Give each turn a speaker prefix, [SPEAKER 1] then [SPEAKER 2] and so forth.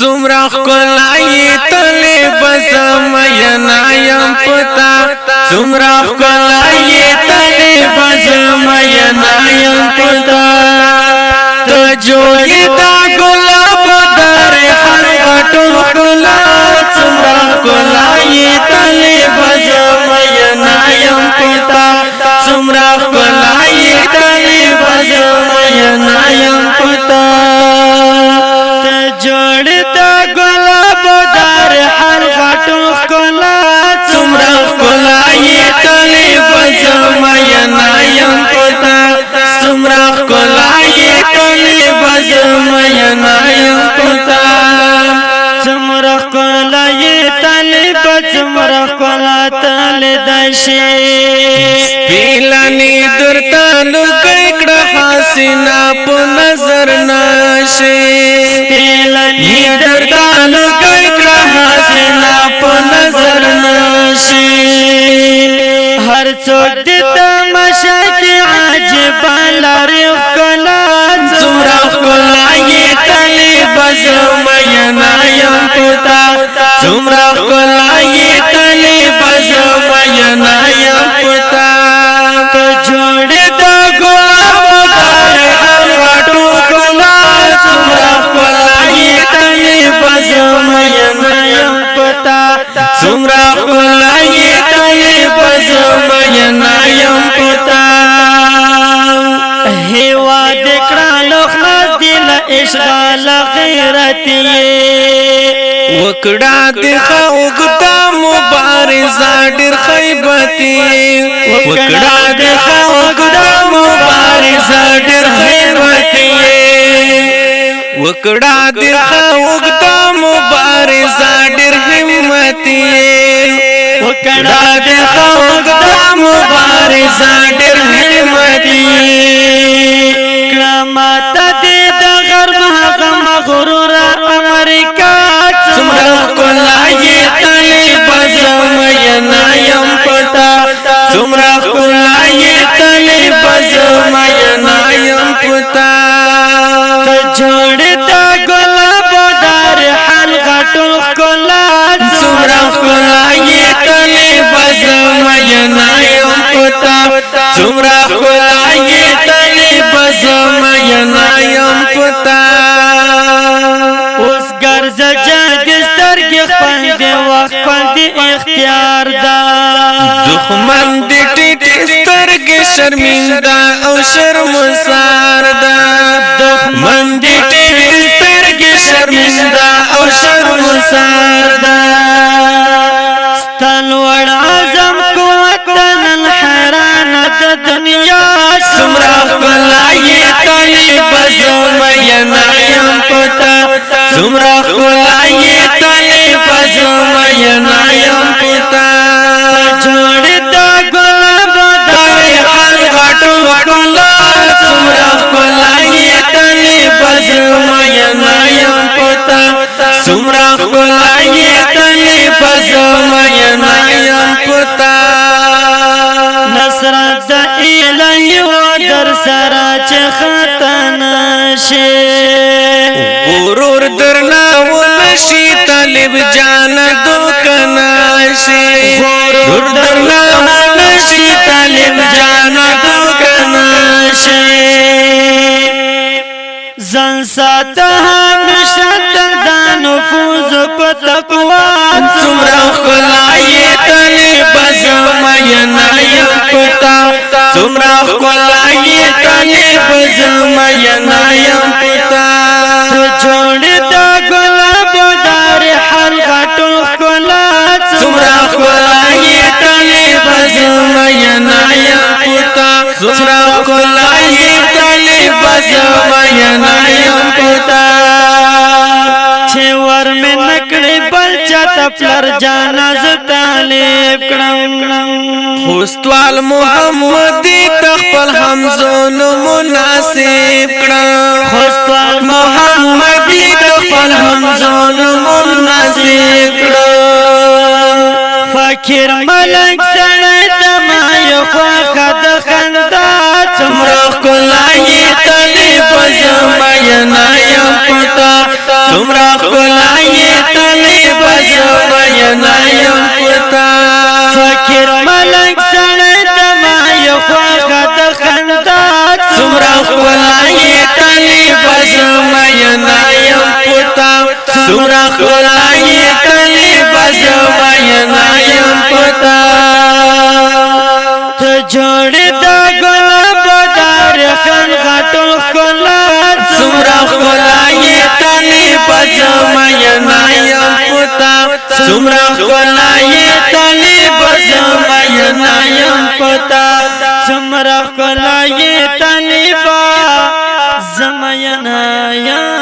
[SPEAKER 1] سمرا خلای تلی بزم ینایم پتا سمرا خلای تلی بزم ینایم پتا تجوی دا گلاب در هر غټو خلا سمرا خلای تلی بزم ینایم پتا سمرا خلای تلی بزم ینایم پتا پیلانی درتالو ککڑا حسینا پو نظر ناشی پیلانی درتالو ککڑا حسینا پو نظر ناشی ہر چوک دیتا مشا کی عجبا لاری اخکلات سمرا اخکلائی تلی بزم ینایم پتا سمرا اخکلائی تلی بزم ینایم پتا جوڑی دا گلاب دار ہر غٹو کلات سمرا اخکلائی تلی بزم ینایم پتا سمرا اخکلائی تلی بزم ینایم پتا ہیوا دکڑا لخلاص دل اشغال غیرتی وکڑا دخا اگتا مبارزہ ڈر خیبتی وکڑا دخا اگتا مبارزہ ڈر خیبتی وکڑا دخا اگتا مبارزہ ڈر حمتی وکڑا دخا اگتا مبارزہ ڈر حمتی کراماتا دی دا غرب حقم غرور امریکہ سمرا کلائی تلی بزم ینایم پتا سمرا کلائی تلی بزم ینایم پتا جوڑی دا گلاب دار حل غٹو کلات سمرا کلائی تلی بزم ینایم پتا سمرا کلائی تلی بزم ینایم پتا اس گرز جاگستر کی خپل دی وقت خپل دی اختیار دا دخمن دی ٹیٹ سترگ شرمنده او شرمسار دا دخمن دی ٹیٹ سترگ شرمنده او شرمسار دا ستلوڑ عظم قوتن الحیران دا دنیا سمرا خلائی تلی بزم ینایم پتا سمرا خلائی تلی بزم ینایم پتا جوڑی دا گلاب داری ہر غٹو خلات سمرا خلائی تلی بزم ینایم پتا سمرا خلائی تلی بزم ینایم پتا نصرت دا الہی و در سرا چه خطا غرور درنا ونشی طالب جان دوکناشی غرور درنا ونشی طالب جان دوکناشی زن ساتا ہمیشہ دا نفوذ پتقوات سمرا خلائی تلی بزم ینایم پتا سمرا خلائی تلی بزم ینایم پتا جوڑی دا گلاب دار حل غٹو خلات سمرا خلائی تلی بزم ینایم پتا سمرا خلائی تلی بزم ینایم پتا چھے ور میں نکڑی بلچا تپلر جانا زتالیب کڑم خوستوال محمدی تخپل حمزون مناسب کڑم خوستوال محمدی تخپل حمزون مناسب کڑم فاکر ملک سڑی دمائی خواخد خندات سمرا کلائی تلی بزم ینایم پتا سمرا خلای طالب زمینا یم پتا فقیر ملک سړی دما یو خواږه د خندا سمرا خلای طالب زمینا یم پتا سمرا خلای طالب زمینا یم پتا ته جوړ دا ګلاب دار خان غټل کلا سمرا خلای طالب زمینا یم پتا سمرا خلای طالب زمینا یم پتا سمرا خلای طالب زمینا یم